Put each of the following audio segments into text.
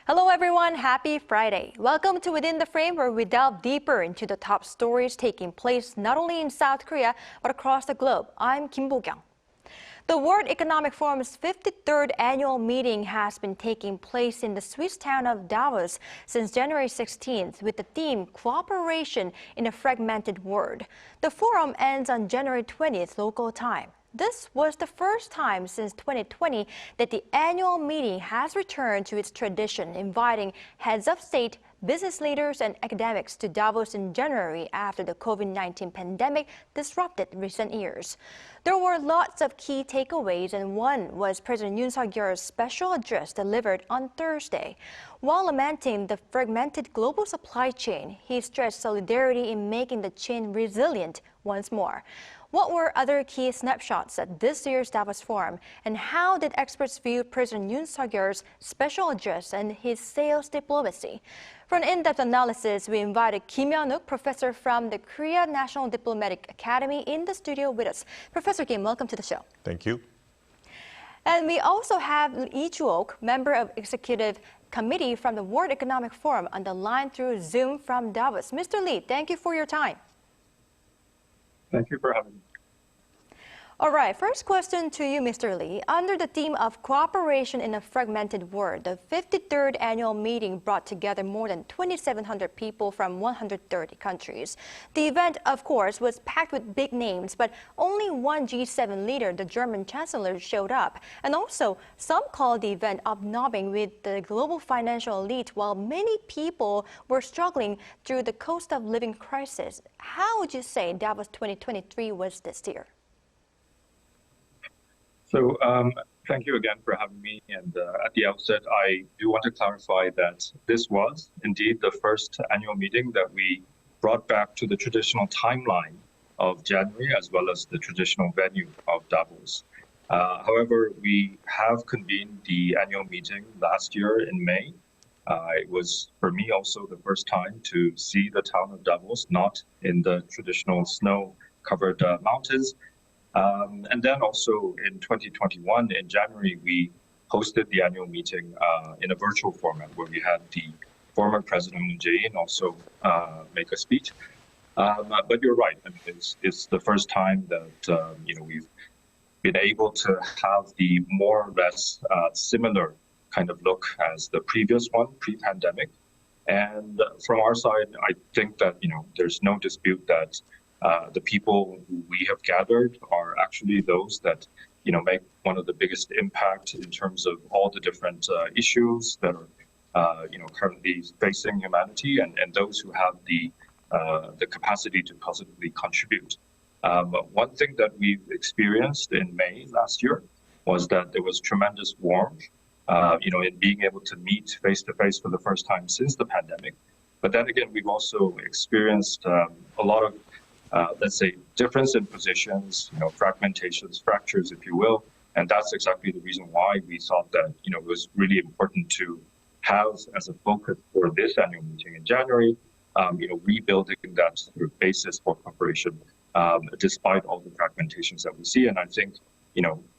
Hello everyone, happy Friday. Welcome to Within the Frame, where we delve deeper into the top stories taking place not only in South Korea, but across the globe. I'm Kim Bo-kyung. The World Economic Forum's 53rd annual meeting has been taking place in the Swiss town of Davos since January 16th with the theme Cooperation in a Fragmented World. The forum ends on January 20th local time. This was the first time since 2020 that the annual meeting has returned to its tradition, inviting heads of state, business leaders, and academics to Davos in January after the COVID-19 pandemic disrupted recent years. There were lots of key takeaways, and one was President Yoon Suk's special address delivered on Thursday. While lamenting the fragmented global supply chain, he stressed solidarity in making the chain resilient once more. What were other key snapshots at this year's Davos Forum, and how did experts view President Yoon Suk's special address and his sales diplomacy? For an in-depth analysis, we invited Kim Hyun-wook, professor from the Korea National Diplomatic Academy, in the studio with us. Professor Kim, welcome to the show. Thank you. And we also have Lee Joo-ok, member of Executive Committee from the World Economic Forum, on the line through Zoom from Davos. Mr. Lee, thank you for your time. Thank you for having me. All right, first question to you, Mr. Lee. Under the theme of cooperation in a fragmented world, the 53rd annual meeting brought together more than 2,700 people from 130 countries. The event, of course, was packed with big names, but only one G7 leader, the German Chancellor, showed up. And also, some called the event hobnobbing with the global financial elite, while many people were struggling through the cost of living crisis. How would you say Davos 2023 was this year? So thank you again for having me. And at the outset, I do want to clarify that this was indeed the first annual meeting that we brought back to the traditional timeline of January, as well as the traditional venue of Davos. However, we have convened the annual meeting last year in May. It was, for me, also the first time to see the town of Davos, not in the traditional snow-covered mountains. And then also in 2021, in January, we hosted the annual meeting in a virtual format where we had the former President Moon Jae-in also make a speech. But you're right. I mean, it's the first time that we've been able to have the more or less similar kind of look as the previous one, pre-pandemic. And from our side, I think that there's no dispute that the people who we have gathered are actually those that make one of the biggest impact in terms of all the different issues that are currently facing humanity, and those who have the capacity to positively contribute. But one thing that we've experienced in May last year was that there was tremendous warmth in being able to meet face to face for the first time since the pandemic. But then again, we've also experienced a lot of let's say, difference in positions, fragmentations, fractures, if you will. And that's exactly the reason why we thought that, it was really important to have as a focus for this annual meeting in January, rebuilding that sort of basis for cooperation, despite all the fragmentations that we see. And I think,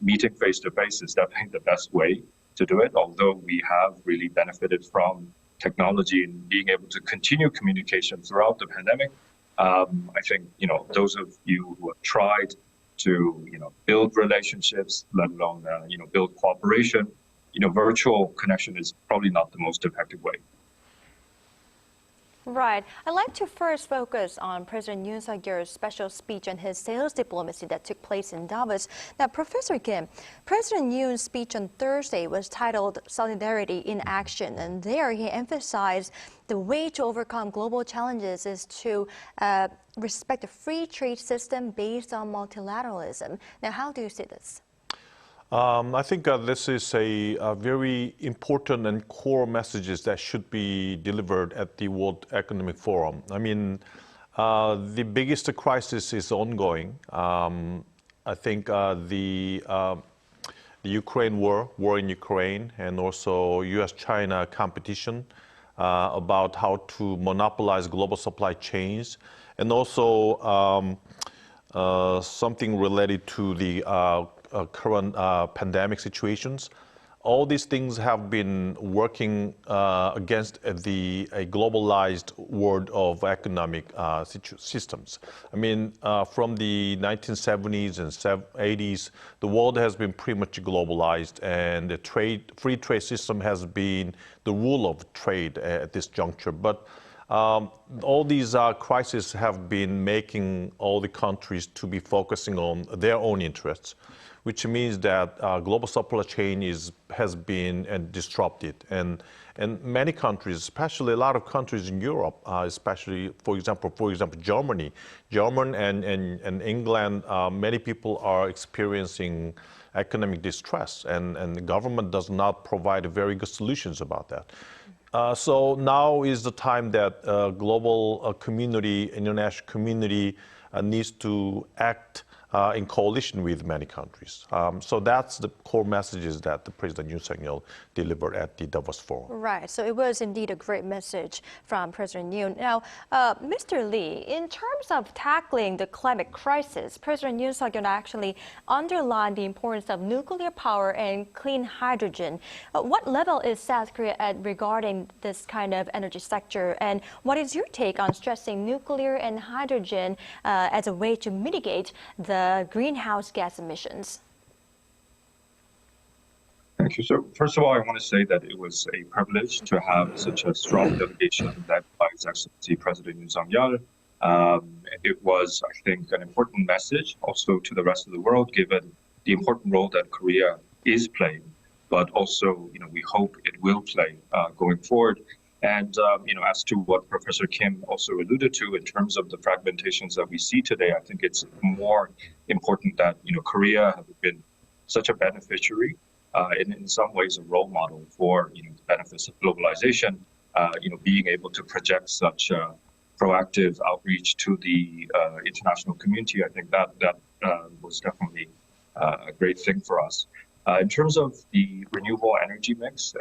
meeting face to face is definitely the best way to do it, although we have really benefited from technology and being able to continue communication throughout the pandemic. I think, those of you who have tried to, build relationships, let alone, build cooperation, virtual connection is probably not the most effective way. Right. I'd like to first focus on President Yoon Suk's special speech and his sales diplomacy that took place in Davos. Now, Professor Kim, President Yoon's speech on Thursday was titled Solidarity in Action, and there he emphasized the way to overcome global challenges is to respect a free trade system based on multilateralism. Now, how do you see this? I think this is a very important and core messages that should be delivered at the World Economic Forum. I mean, the biggest crisis is ongoing. I think the Ukraine war in Ukraine, and also U.S. China competition about how to monopolize global supply chains, and also something related to the current pandemic situations. all these things have been working against a globalized world of economic systems. I mean, from the 1970s and 80s, the world has been pretty much globalized, and the free trade system has been the rule of trade at this juncture. But all these crises have been making all the countries to be focusing on their own interests, which means that global supply chain has been disrupted. And many countries, especially a lot of countries in Europe, especially, for example, Germany and England, many people are experiencing economic distress, and the government does not provide very good solutions about that. So now is the time that global community, international community needs to act in coalition with many countries. So that's the core messages that the President Yoon Suk delivered at the Davos Forum. Right, so it was indeed a great message from President Yoon. Now, Mr. Lee, in terms of tackling the climate crisis, President Yoon Suk actually underlined the importance of nuclear power and clean hydrogen. What level is South Korea at regarding this kind of energy sector, and what is your take on stressing nuclear and hydrogen as a way to mitigate the greenhouse gas emissions? Thank you. So first of all, I want to say that it was a privilege to have such a strong delegation led by His Excellency President Yoon Suk. It was, I think, an important message also to the rest of the world, given the important role that Korea is playing, but also, we hope it will play going forward. And, as to what Professor Kim also alluded to in terms of the fragmentations that we see today, I think it's more important that, Korea has been such a beneficiary, in some ways a role model for, the benefits of globalization, being able to project such proactive outreach to the international community. I think that was definitely a great thing for us. In terms of the renewable energy mix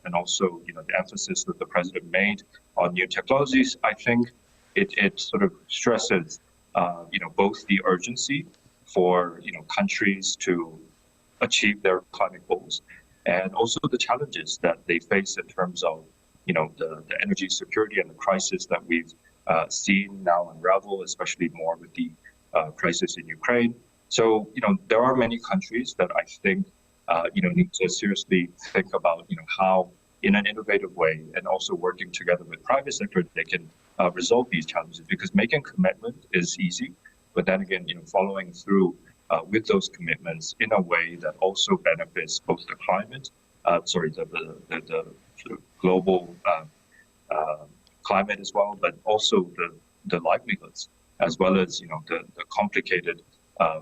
and also, the emphasis that the president made on new technologies, I think it sort of stresses, both the urgency for, countries to achieve their climate goals, and also the challenges that they face in terms of, the energy security and the crisis that we've seen now unravel, especially more with the crisis in Ukraine. So, there are many countries that I think need to seriously think about, how in an innovative way and also working together with private sector, they can resolve these challenges, because making commitment is easy, but then again, following through with those commitments in a way that also benefits both the climate, the sort of global climate as well, but also the livelihoods, as well as, the complicated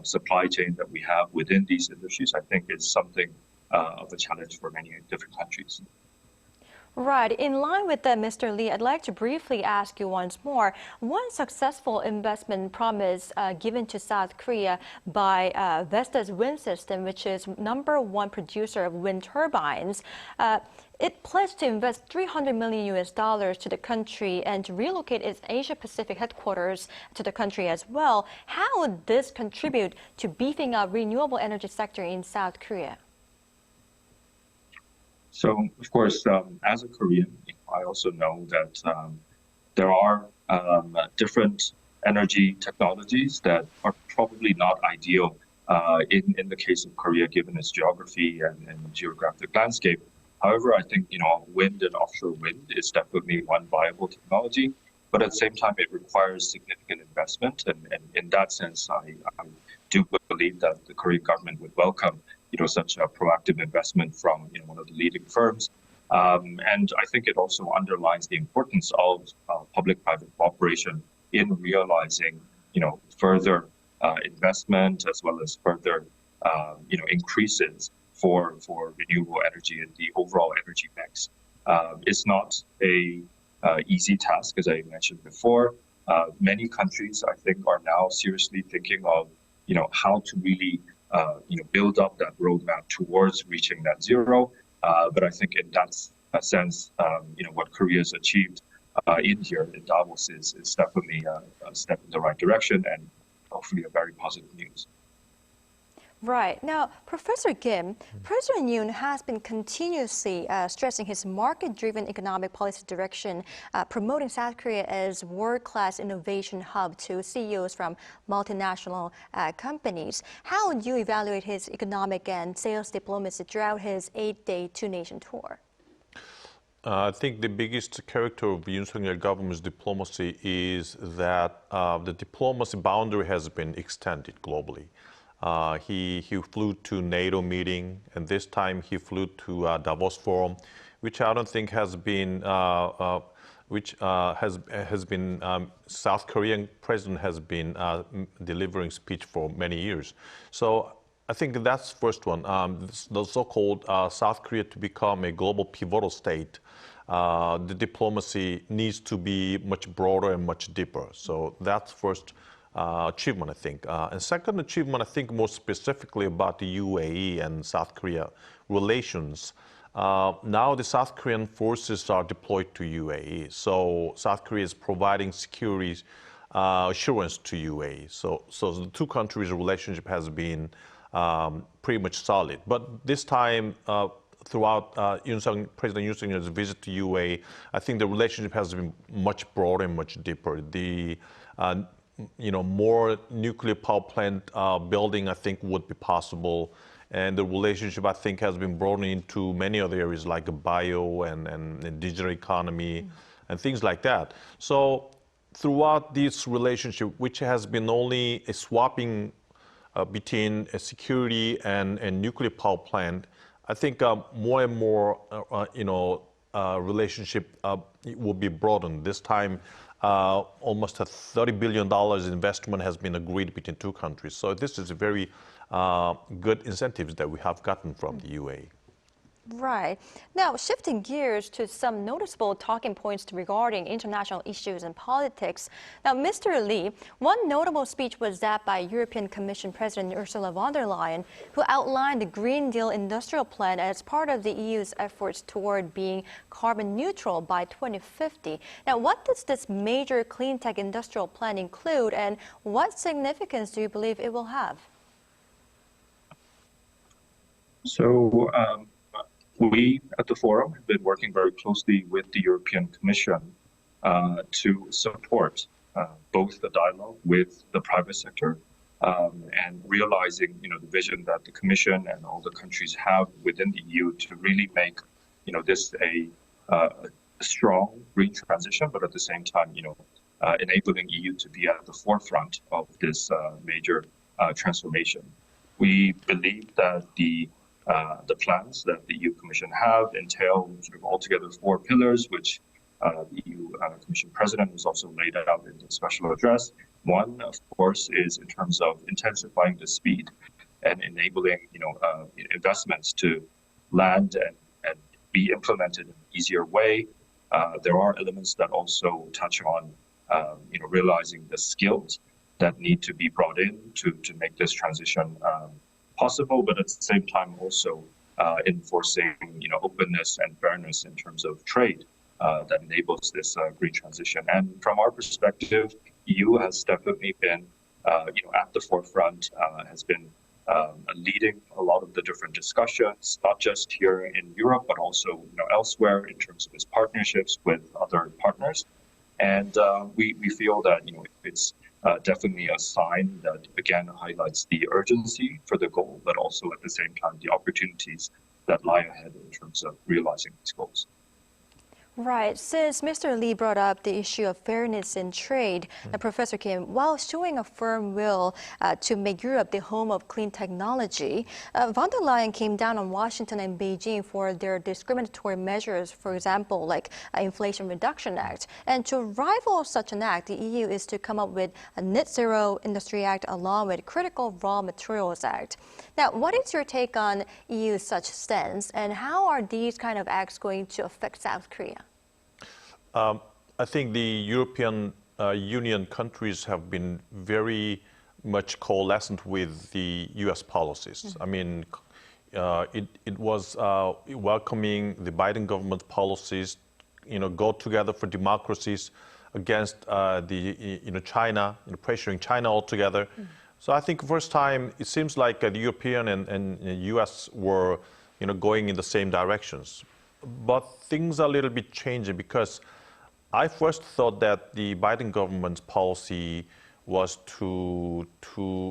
supply chain that we have within these industries, I think is something of a challenge for many different countries. Right. In line with that, Mr. Lee, I'd like to briefly ask you once more. One successful investment promise given to South Korea by Vestas wind system, which is #1 producer of wind turbines, it pledged to invest $300 million to the country and to relocate its Asia-Pacific headquarters to the country as well. How would this contribute to beefing up renewable energy sector in South Korea? So, of course, as a Korean, I also know that there are different energy technologies that are probably not ideal in the case of Korea, given its geography and geographic landscape. However, I think, wind and offshore wind is definitely one viable technology, but at the same time, it requires significant investment. And in that sense, I do believe that the Korean government would welcome such a proactive investment from one of the leading firms. And I think it also underlines the importance of public-private cooperation in realizing further investment as well as further increases for renewable energy in the overall energy mix. It's not a easy task, as I mentioned before. Many countries, I think, are now seriously thinking of how to really build up that roadmap towards reaching net zero. But I think in that sense, what Korea's achieved in here in Davos is definitely a step in the right direction, and hopefully a very positive news. Right. Now, Professor Kim, President Yoon has been continuously stressing his market-driven economic policy direction, promoting South Korea as world-class innovation hub to CEOs from multinational companies. How would you evaluate his economic and sales diplomacy throughout his 8-day two-nation tour? I think the biggest character of Yoon Suk government's diplomacy is that the diplomacy boundary has been extended globally. He flew to NATO meeting, and this time he flew to Davos forum, which I don't think has been, South Korean president has been delivering speech for many years. So I think that's first one. The so-called South Korea to become a global pivotal state, the diplomacy needs to be much broader and much deeper. So that's first achievement, I think. And second achievement, I think more specifically about the UAE and South Korea relations. Now the South Korean forces are deployed to UAE. So South Korea is providing security assurance to UAE. So the two countries' relationship has been pretty much solid. But this time, throughout President Yoon Suk's visit to UAE, I think the relationship has been much broader and much deeper. The more nuclear power plant building, I think, would be possible. And the relationship, I think, has been broadened into many other areas like bio and digital economy and things like that. So throughout this relationship, which has been only a swapping between a security and nuclear power plant, I think more and more, relationship will be broadened. This time, almost a $30 billion investment has been agreed between two countries. So this is a very good incentives that we have gotten from the UAE. Right. Now, shifting gears to some noticeable talking points regarding international issues and politics. Now, Mr. Lee, one notable speech was that by European Commission President Ursula von der Leyen, who outlined the Green Deal industrial plan as part of the EU's efforts toward being carbon neutral by 2050. Now, what does this major clean tech industrial plan include, and what significance do you believe it will have? So, we at the forum have been working very closely with the European Commission to support both the dialogue with the private sector and realizing, the vision that the Commission and all the countries have within the EU to really make, this a strong green transition, but at the same time, enabling EU to be at the forefront of this major transformation. We believe that the plans that the EU Commission have entail sort of altogether 4 pillars, which the EU Commission President has also laid out in the special address. One, of course, is in terms of intensifying the speed and enabling, investments to land and be implemented in an easier way. There are elements that also touch on, realizing the skills that need to be brought in to make this transition possible, but at the same time also enforcing, openness and fairness in terms of trade that enables this green transition. And from our perspective, EU has definitely been, at the forefront, has been leading a lot of the different discussions, not just here in Europe, but also, elsewhere in terms of its partnerships with other partners. And we feel that, it's definitely a sign that, again, highlights the urgency for the goal, but also at the same time, the opportunities that lie ahead in terms of realizing these goals. Right. Since Mr. Lee brought up the issue of fairness in trade, Professor Kim, while showing a firm will to make Europe the home of clean technology, von der Leyen came down on Washington and Beijing for their discriminatory measures, for example, like Inflation Reduction Act. And to rival such an act, the EU is to come up with a Net Zero Industry Act along with Critical Raw Materials Act. Now, what is your take on EU's such stance, and how are these kind of acts going to affect South Korea? I think the European Union countries have been very much coalescent with the U.S. policies. I mean, it was welcoming the Biden government's policies, go together for democracies against China, pressuring China altogether. So I think first time it seems like the European and U.S. were, going in the same directions. But things are a little bit changing because I first thought that the Biden government's policy was to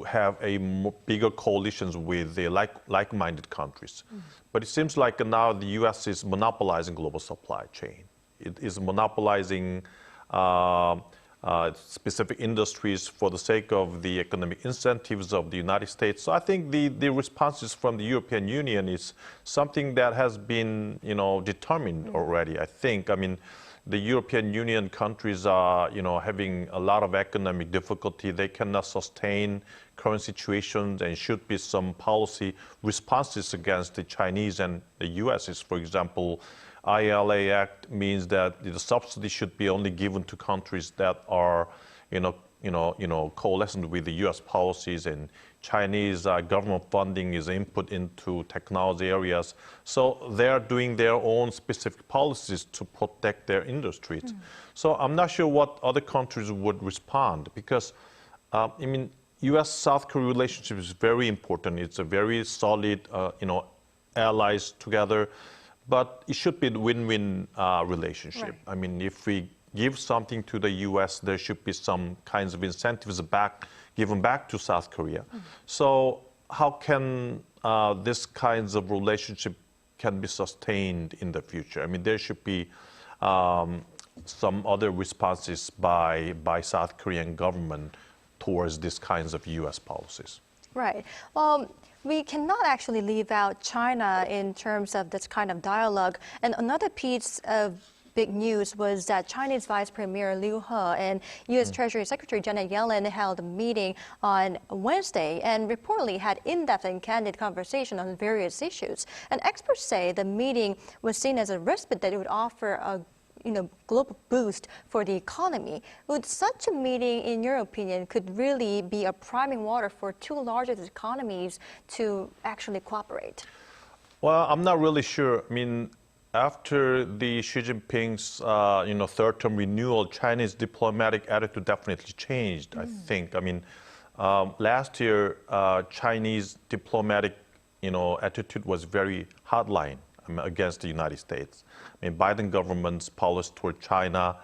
have a bigger coalitions with the like-minded countries. But it seems like now the U.S. is monopolizing global supply chain. It is monopolizing specific industries for the sake of the economic incentives of the United States. So I think the responses from the European Union is something that has been, determined already, I think. I mean, the European Union countries are, having a lot of economic difficulty. They cannot sustain current situations, and should be some policy responses against the Chinese and the U.S. For example, ILA Act means that the subsidy should be only given to countries that are, coalescent with the U.S. policies, and Chinese government funding is input into technology areas. So they're doing their own specific policies to protect their industries. So I'm not sure what other countries would respond because, U.S.-South Korea relationship is very important. It's a very solid, allies together. But it should be a win-win relationship. Right. I mean, if we give something to the U.S., there should be some kinds of incentives given back to South Korea. So how can this kinds of relationship can be sustained in the future? I mean, there should be some other responses by South Korean government towards these kinds of U.S. policies. Right. Well, we cannot actually leave out China in terms of this kind of dialogue. And another piece of big news was that Chinese Vice Premier Liu He and U.S. Treasury Secretary Janet Yellen held a meeting on Wednesday and reportedly had in-depth and candid conversation on various issues. And experts say the meeting was seen as a respite that it would offer a global boost for the economy. Would such a meeting, in your opinion, could really be a priming water for two largest economies to actually cooperate? Well, I'm not really sure. I mean, after the Xi Jinping's, third-term renewal, Chinese diplomatic attitude definitely changed, I think. I mean, last year, Chinese diplomatic, attitude was very hardline against the United States. I mean, Biden government's policy toward China,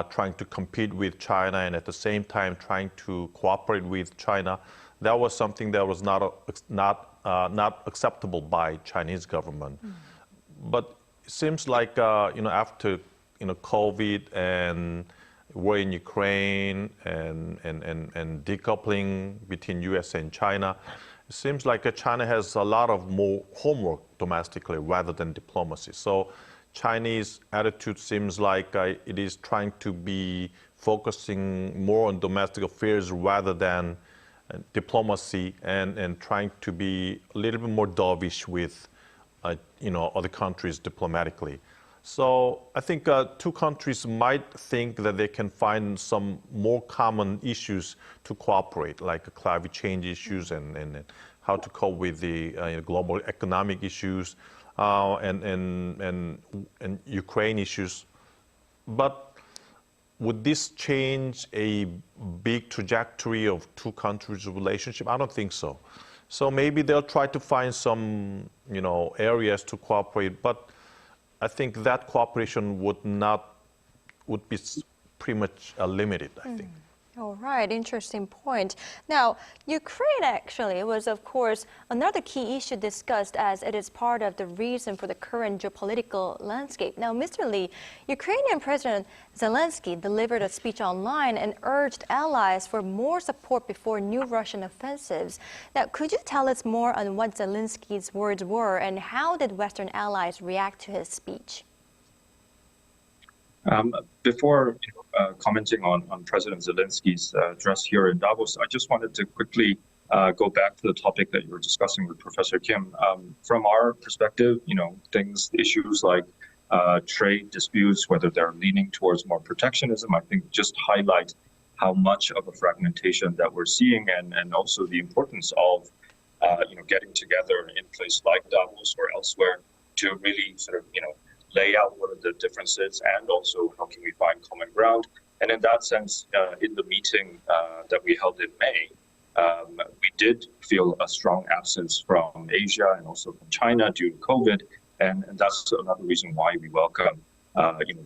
trying to compete with China and at the same time trying to cooperate with China, that was something that was not acceptable by Chinese government. But it seems like after COVID and war in Ukraine and decoupling between U.S. and China, it seems like China has a lot of more homework domestically rather than diplomacy. So Chinese attitude seems like it is trying to be focusing more on domestic affairs rather than diplomacy and trying to be a little bit more dovish with other countries diplomatically. So I think two countries might think that they can find some more common issues to cooperate, like climate change issues and how to cope with the global economic issues and Ukraine issues. But would this change a big trajectory of two countries' relationship? I don't think so. So maybe they'll try to find some areas to cooperate, but I think that cooperation would be pretty much limited, I think. All right, interesting point. Now, Ukraine actually was, of course, another key issue discussed as it is part of the reason for the current geopolitical landscape. Now, Mr. Lee, Ukrainian President Zelensky delivered a speech online and urged allies for more support before new Russian offensives. Now, could you tell us more on what Zelensky's words were and how did Western allies react to his speech? Before commenting on President Zelensky's address here in Davos, I just wanted to quickly go back to the topic that you were discussing with Professor Kim. From our perspective, issues like trade disputes, whether they're leaning towards more protectionism, I think just highlight how much of a fragmentation that we're seeing and also the importance of getting together in a place like Davos or elsewhere to really sort of lay out what are the differences and also how can we find common ground. And in that sense, in the meeting that we held in May, We did feel a strong absence from Asia and also from China due to COVID, and that's another reason why we welcome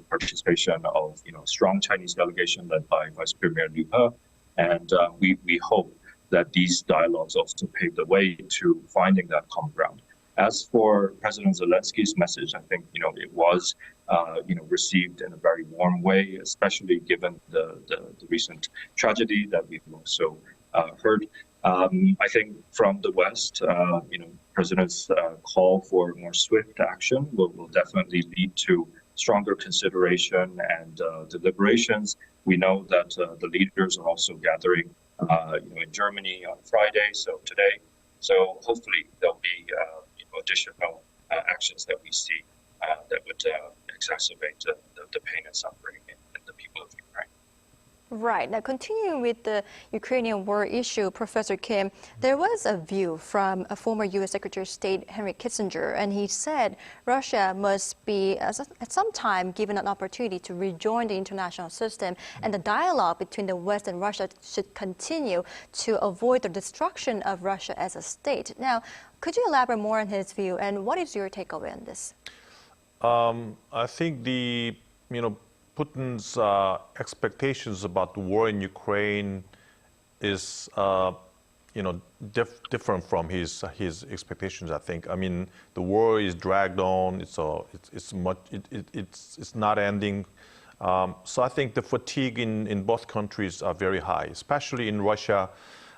participation of a strong Chinese delegation led by Vice Premier Liu He, and we hope that these dialogues also pave the way to finding that common ground. As for President Zelensky's message, I think it was received in a very warm way, especially given the recent tragedy that we've also heard. I think from the West, President's call for more swift action will definitely lead to stronger consideration and deliberations. We know that the leaders are also gathering, in Germany on Friday, so today. So hopefully there'll be additional actions that we see that would exacerbate the pain and suffering in the people of Ukraine. Right. Now, continuing with the Ukrainian war issue, Professor Kim, there was a view from a former U.S. Secretary of State, Henry Kissinger, and he said Russia must be, at some time, given an opportunity to rejoin the international system, and the dialogue between the West and Russia should continue to avoid the destruction of Russia as a state. Now, could you elaborate more on his view, and what is your takeaway on this? I think Putin's expectations about the war in Ukraine is, different from his expectations. I think. I mean, the war is dragged on. It's not ending. So I think the fatigue in both countries are very high, especially in Russia.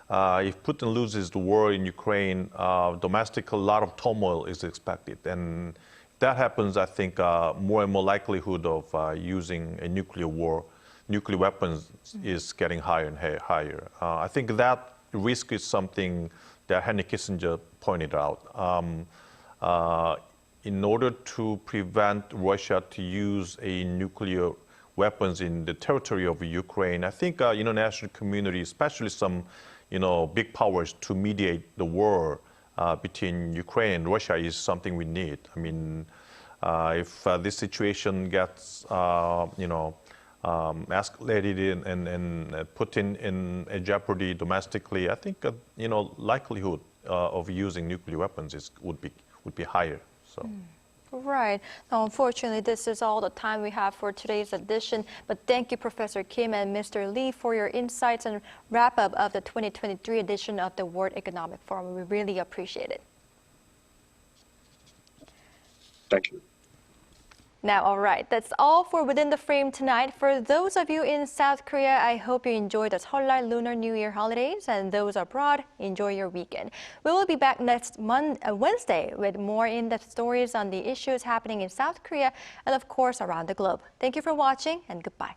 If Putin loses the war in Ukraine, domestically, a lot of turmoil is expected, and that happens, I think, more and more likelihood of using a nuclear weapons is getting higher and higher. I think that risk is something that Henry Kissinger pointed out. In order to prevent Russia to use a nuclear weapons in the territory of Ukraine, I think international community, especially some big powers, to mediate the war between Ukraine and Russia is something we need. I mean, if this situation gets, escalated and put in a jeopardy domestically, I think, likelihood of using nuclear weapons would be higher. So. Right. Now, unfortunately, this is all the time we have for today's edition. But thank you, Professor Kim and Mr. Lee, for your insights and wrap-up of the 2023 edition of the World Economic Forum. We really appreciate it. Thank you. Now, all right, that's all for Within the Frame tonight. For those of you in South Korea, I hope you enjoy the Seollal Lunar New Year holidays, and those abroad, enjoy your weekend. We will be back next Wednesday with more in-depth stories on the issues happening in South Korea and, of course, around the globe. Thank you for watching, and goodbye.